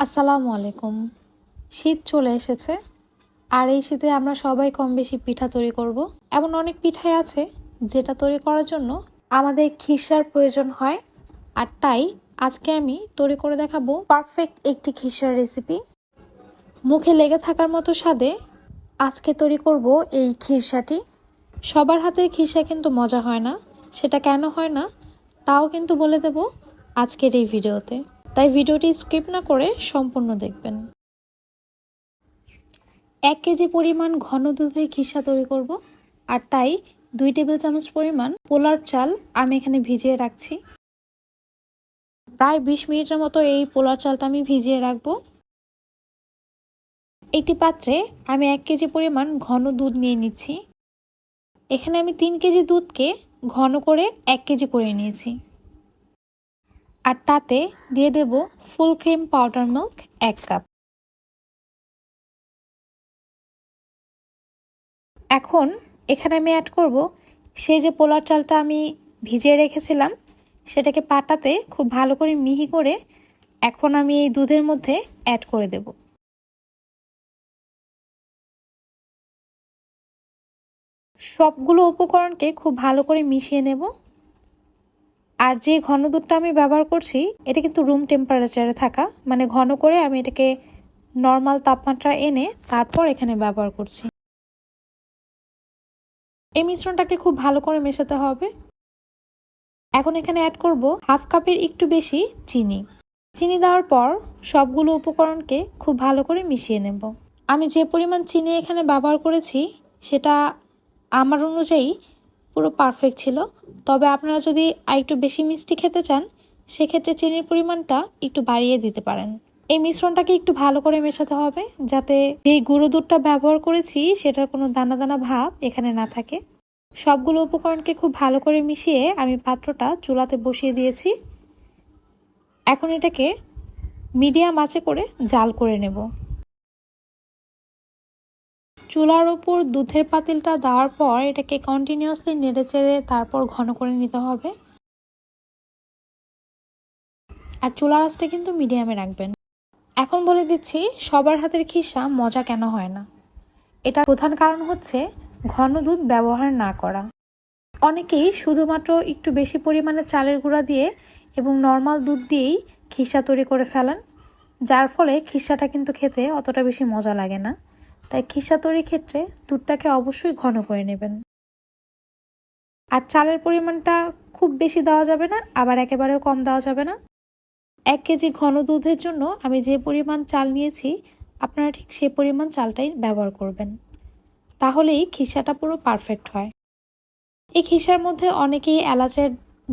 আসসালামু আলাইকুম। শীত চলে এসেছে আর এই শীতে আমরা সবাই কম বেশি পিঠা তৈরি করব। এমন অনেক পিঠাই আছে যেটা তৈরি করার জন্য আমাদের খিরসার প্রয়োজন হয়, আর তাই আজকে আমি তৈরি করে দেখাবো পারফেক্ট একটি খিরসার রেসিপি। মুখে লেগে থাকার মতো স্বাদে আজকে তৈরি করব এই খিরসাটি। সবার হাতের খিরসা কিন্তু মজা হয় না, সেটা কেন হয় না তাও কিন্তু বলে দেব আজকের এই ভিডিওতে, তাই ভিডিওটি স্কিপ না করে সম্পূর্ণ দেখবেন। 1 কেজি পরিমাণ ঘন দুধের খিরসা তৈরি করব, আর তাই 2 টেবিল চামচ পরিমাণ পোলার চাল আমি এখানে ভিজিয়ে রাখছি। প্রায় 20 মিনিটের মতো এই পোলার চালটা আমি ভিজিয়ে রাখবো। একটি পাত্রে আমি 1 কেজি পরিমাণ ঘন দুধ নিয়ে নিচ্ছি। এখানে আমি 3 কেজি দুধকে ঘন করে 1 কেজি করে নিয়েছি, আর তাতে দিয়ে দেব full cream powder milk 1 cup. এখন এখানে আমি অ্যাড করব সেই যে পোলার চালটা আমি ভিজিয়ে রেখেছিলাম, সেটাকে পাটাতে খুব ভালো করে মিহি করে এখন আমি এই দুধের মধ্যে অ্যাড করে দেব। সবগুলো উপকরণকে খুব ভালো করে মিশিয়ে নেব। আর যে ঘন দুধটা আমি ব্যবহার করছি এটা কিন্তু রুম টেম্পারেচারে থাকা, মানে ঘন করে আমি এটাকে নর্মাল তাপমাত্রা এনে তারপর এখানে ব্যবহার করছি। এই মিশ্রণটাকে খুব ভালো করে মেশাতে হবে। এখন এখানে অ্যাড করব হাফ কাপের একটু বেশি চিনি। চিনি দেওয়ার পর সবগুলো উপকরণকে খুব ভালো করে মিশিয়ে নেব। আমি যে পরিমাণ চিনি এখানে ব্যবহার করেছি সেটা আমার অনুযায়ী পুরো পারফেক্ট ছিল, তবে আপনারা যদি আরেকটু বেশি মিষ্টি খেতে চান সেক্ষেত্রে চিনির পরিমাণটা একটু বাড়িয়ে দিতে পারেন। এই মিশ্রণটাকে একটু ভালো করে মেশাতে হবে যাতে যেই গুঁড়ো দুধটা ব্যবহার করেছি সেটার কোনো দানা দানা ভাব এখানে না থাকে। সবগুলো উপকরণকে খুব ভালো করে মিশিয়ে আমি পাত্রটা চুলাতে বসিয়ে দিয়েছি। এখন এটাকে মিডিয়াম আঁচে করে জাল করে নেব। চুলার ওপর দুধের পাতিলটা দেওয়ার পর এটাকে কন্টিনিউয়াসলি নেড়েচেড়ে তারপর ঘন করে নিতে হবে, আর চুলার আঁচটা কিন্তু মিডিয়ামে রাখবেন। এখন বলে দিচ্ছি সবার হাতের খিরসা মজা কেন হয় না। এটার প্রধান কারণ হচ্ছে ঘন দুধ ব্যবহার না করা। অনেকেই শুধুমাত্র একটু বেশি পরিমাণে চালের গুঁড়া দিয়ে এবং নর্মাল দুধ দিয়েই খিরসা তৈরি করে ফেলেন, যার ফলে খিরসাটা কিন্তু খেতে অতটা বেশি মজা লাগে না। তাই খিরসা তৈরির ক্ষেত্রে দুধটাকে অবশ্যই ঘন করে নেবেন। আর চালের পরিমাণটা খুব বেশি দেওয়া যাবে না, আবার একেবারেও কম দেওয়া যাবে না। 1 কেজি ঘন দুধের জন্য আমি যে পরিমাণ চাল নিয়েছি আপনারা ঠিক সেই পরিমাণ চালটাই ব্যবহার করবেন, তাহলেই খিরসাটা পুরো পারফেক্ট হয়। এই খিরসার মধ্যে অনেকেই এলাচের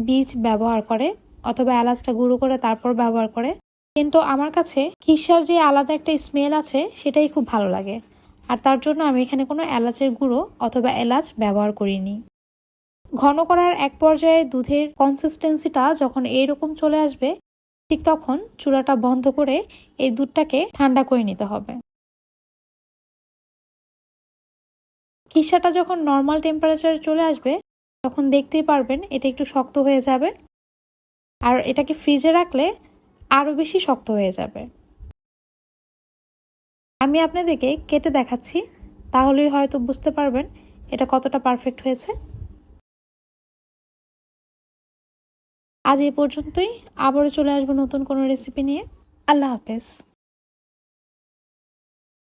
বীজ ব্যবহার করে অথবা এলাচটা গুঁড়ো করে তারপর ব্যবহার করে, কিন্তু আমার কাছে খিরসার যে আলাদা একটা স্মেল আছে সেটাই খুব ভালো লাগে, আর তার জন্য আমি এখানে কোনো এলাচের গুঁড়ো অথবা এলাচ ব্যবহার করিনি। ঘন করার এক পর্যায়ে দুধের কনসিস্টেন্সিটা যখন এইরকম চলে আসবে ঠিক তখন চুলাটা বন্ধ করে এই দুধটাকে ঠান্ডা করে নিতে হবে। খিরসাটা যখন নর্মাল টেম্পারেচারে চলে আসবে তখন দেখতেই পারবেন এটা একটু শক্ত হয়ে যাবে, আর এটাকে ফ্রিজে রাখলে আরও বেশি শক্ত হয়ে যাবে। আমি আপনাদেরকে কেটে দেখাচ্ছি, তাহলেই হয়তো বুঝতে পারবেন এটা কতটা পারফেক্ট হয়েছে। আজ এই পর্যন্তই, আবারও চলে আসবো নতুন কোনো রেসিপি নিয়ে। আল্লাহ হাফেজ।